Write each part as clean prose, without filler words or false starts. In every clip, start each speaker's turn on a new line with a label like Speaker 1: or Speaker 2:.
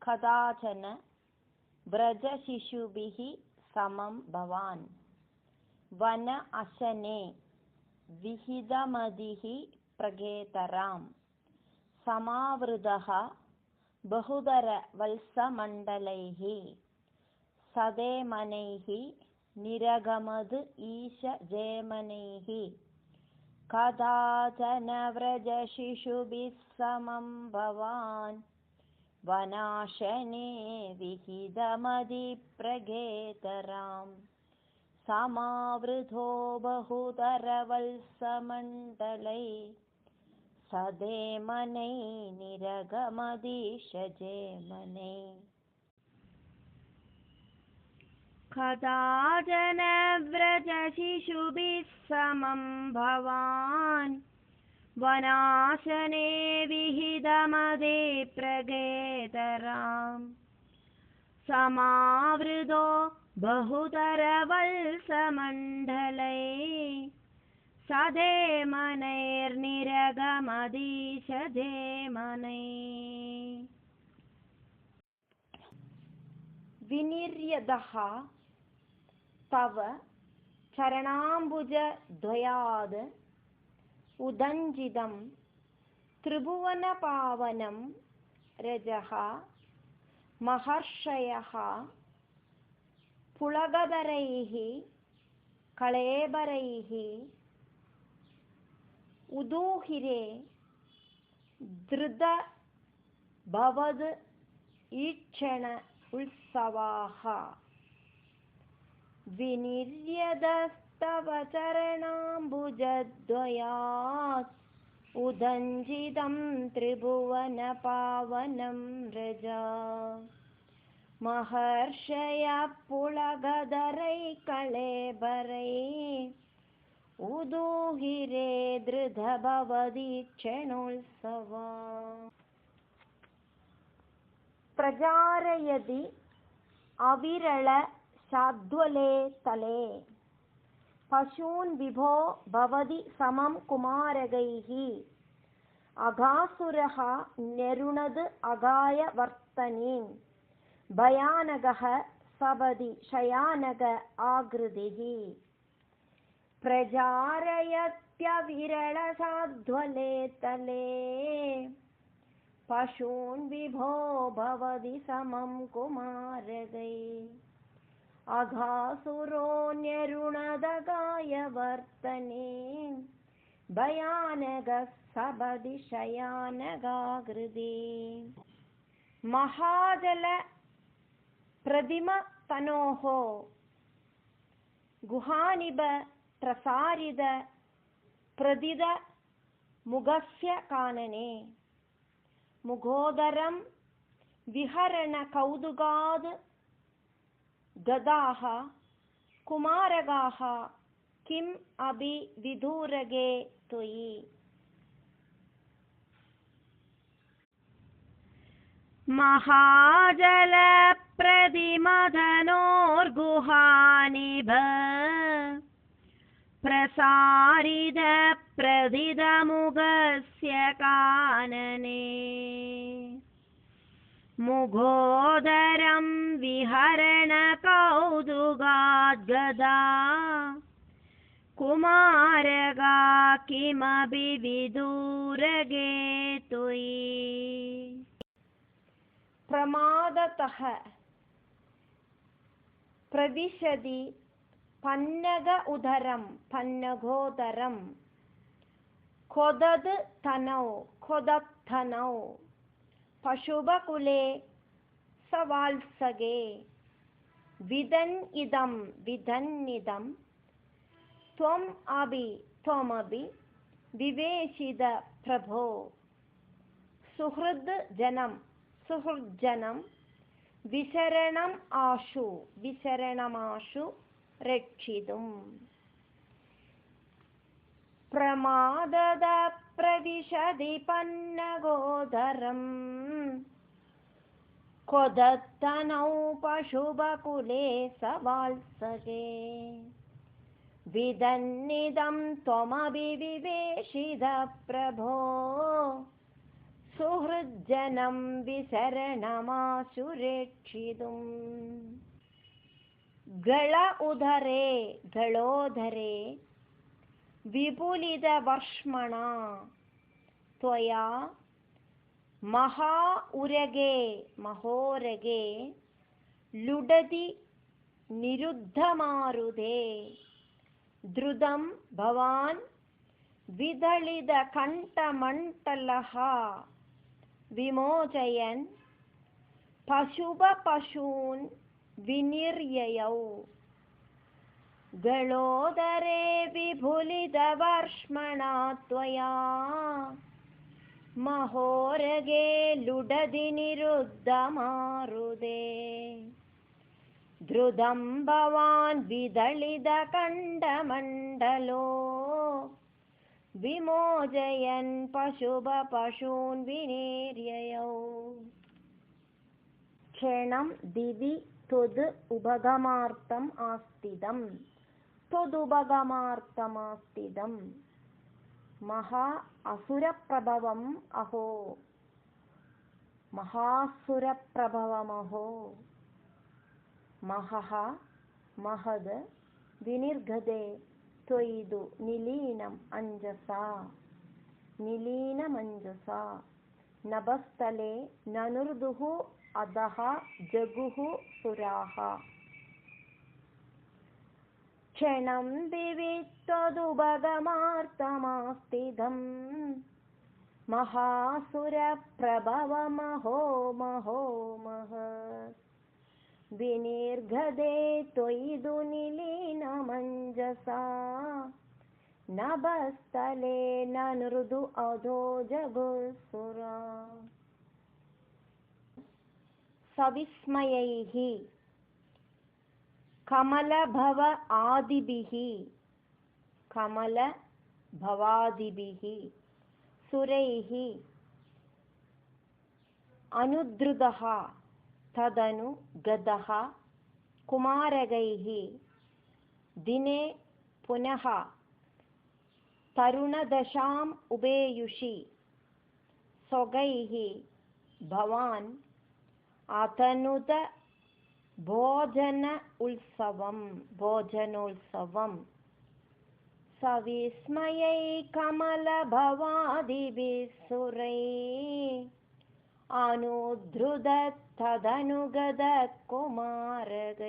Speaker 1: कदाचन व्रजशिशुभिः समं भवान् वन अशने विहितमदिः प्रगेतरां समावृतः बहुधरवल्समण्डलैः सदेमनैः निरगमद् ईशजेमनैः कदाचन व्रजशिशुभिः समं भवान् वनाशने विहितमदिप्रगेतरां समावृतो बहुधरवल्समण्डलै सदेमनै निरगमदीशजेमनै कदाचन व्रजशिशुभिः समं भवान् वनाशने विहितमदे प्रगेतरां समावृतो बहुधरवल्समण्डलै सदेमनैर्निरगमदीशजेमनै विनिर्यतः तव चरणाम्बुजद्वयाद् उदञ्जितं त्रिभुवनपावनं रजः महर्षयः पुलगधरैः कळेबरैः उदूहिरे धृतभवद् ईक्षण उत्सवाः विनिर्यतस्तव चरणाम्बुजद्वयात् उदञ्जितं त्रिभुवनपावनं रजा महर्षयः पुलगधरै कळेबरै उदूहिरे धृतभवदीक्षणोत्सवा प्रजारयति अविरल शाद्वले तले पशून् विभो भवति समं कुमारगैः अघासुरः न्यरुणद् अगायवर्तनीं भयानकः सपदि शयानक आकृतिः प्रजारयत्यविरलशाद्वले तले पशून् विभो भवति समं कुमारगै अघासुरो न्यरुणदगायवर्तने भयानकः सपदि शयानकाकृति महाजल प्रतिमतनोः गुहानिभ प्रसारित प्रदिद मुखस्य कानने मुखोदरं विहरण कौतुकाद् गदाः कुमारकाः किम् अभि विदूरगे त्वयि महाजल प्रतिमदनोर्गुहानिभ प्रसारित प्रदिदमुखस्य कानने मुखोदरं विहरण कौतुकाद्गदा कुमारका किमपि विदूरगे त्वयि प्रमादतः प्रविशति पन्नग उदरं पन्नगोदरं खोदद् तनौ पशुबकुले सवाल्सगे विदन्निदं त्वमपि विवेशित प्रभो सुहृज्जनं विशरणमाशु रक्षितुम् प्रमादद प्रविशति पन्नगोदरं क्वदत्तनौ पशुबकुले सवाल्सगे विदन्निदं त्वमपि विवेशित प्रभो സുഹൃജ്ജനം വിസരണമാശുരക്ഷിതും ഗള ഉദരേ ഗളോദരേ വിപുലിതവർഷ്മണ ത്വയാ മഹാ ഉരഗേ മഹോരഗേ ലുഡതി നിരുദ്ധമാരുതേ ദ്രുതം ഭവാൻ വിദളിതകണ്ഠമണ്ഡലഃ വിമോചയൻ പശുപശൂൻ വിനിര്യയൗ ഗളോദരേ വിപുലിതവർഷ്മണാ ത്വയാ മഹോരഗേ ലുഡതി നിരുദ്ധമാരുതേ ദ്രുതം ഭവാൻ വിദളിതകണ്ഠമണ്ഡലോ വിമോചയൻ പശുപശൂൻ വിനിര്യയൗ ക്ഷണം ദിവി ത്വദ് ഉപഗമാർത്ഥം ആസ്ഥിതം ത്വദുപഗമാർത്ഥമാസ്ഥിതം മഹാ അസുരപ്രഭവം അഹോ മഹാസുരപ്രഭവമഹോ മഹഃ മഹദ് വിനിർഗതേ ത്വയിതു നിലീനം അഞ്ജസാ നിലീനമഞ്ജസാ നഭസ്ഥലേ നനുർദുഃ അധഃ ജഗുഃ സുരാഃ ക്ഷണം ദിവി ത്വദുപഗമാർത്ഥമാസ്ഥിതം മഹാസുരപ്രഭവമഹോ മഹോ മഹത് വിനിർഗതേ ത്വയിതു നിലീനമഞ്ജസാ നഭസ്ഥലേ നനുർദു അധോ ജഗുഃസുരാ സവിസ്മയൈഃ കമലഭവ ആദിഭിഃ കമലഭവാദിഭിഃ സുരൈഃ അനുദ്രുതഃ തദനു ഗതഃ കുമാരകൈഃ ദിനേ പുനഃ തരുണദശാം ഉപേയുഷി സ്വഗൈഃ ഭവാൻ അതനുത ഭോജനോത്സവം സവിസ്മയൈ കമലഭവാദിഭിഃ സുരൈഃ അനുദ്രുതതദനുഗതഃ കുമാരകൈഃ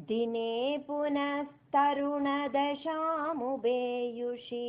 Speaker 1: ദിനേ പുനസ്തരുണദശാമുപേയുഷി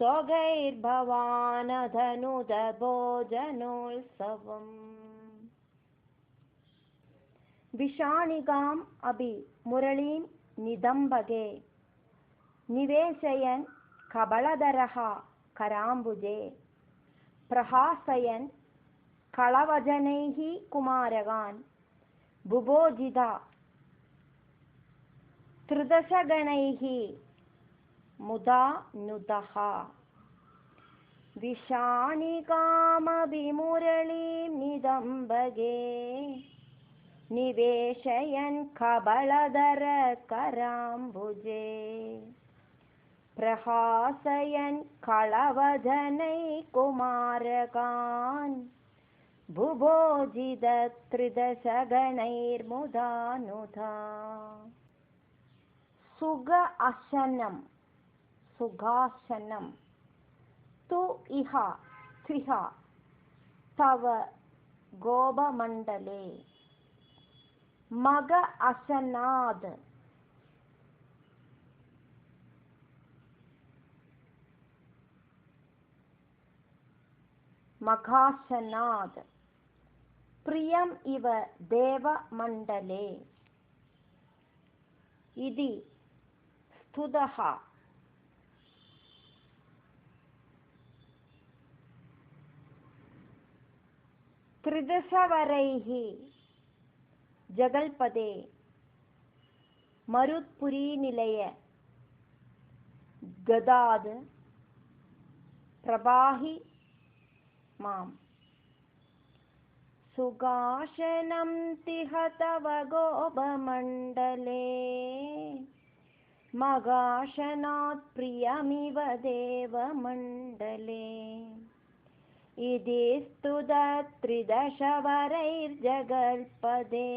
Speaker 1: സ്വഗൈർഭവാനധനുത ഭോജനോത്സവം വിഷാണികാം അഭി മുരളീം നിദംബകേ നിവേശയൻ കബളധരഃ കരാംബുജേ പ്രഹാസയൻ കളവചനൈഃ കുമാരകാൻ ബുഭോജിത ത്രിദശഗണൈഃ മുദാ നുദഃ വിഷാണികാമഭിമുരളീം നിദംബകേ നിവേശയൻ കബളധര കരാംബുജേ പ്രഹാസയൻ കളവചനൈഃ കുമാരകാൻ ബുഭോജിത ത്രിദശഗണൈർമുദാ നുദഃ സുഖാസനം തു ഇഹ ത്വിഹ തവ ഗോപമണ്ഡലേ മഗ അശനാദ് മഘാശനാദ് പ്രിയം ഇവ ദേവമണ്ഡലേ ഇതി സ്തുതഃ ത്രിദശവരൈഃ ജഗൽപദേ മരുത്പുരീനിലയ ഗദാദ് പ്രഭാഹി മാം സുഖാശനം തിഹ തവ ഗോപമണ്ഡലേ मगाशनात् प्रियमिव देवमण्डले इति स्तुतत्रिदशवरैर्जगल्पदे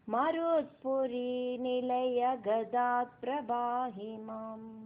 Speaker 1: मरुत्पुरी निलय गदात् प्रभाहि माम्।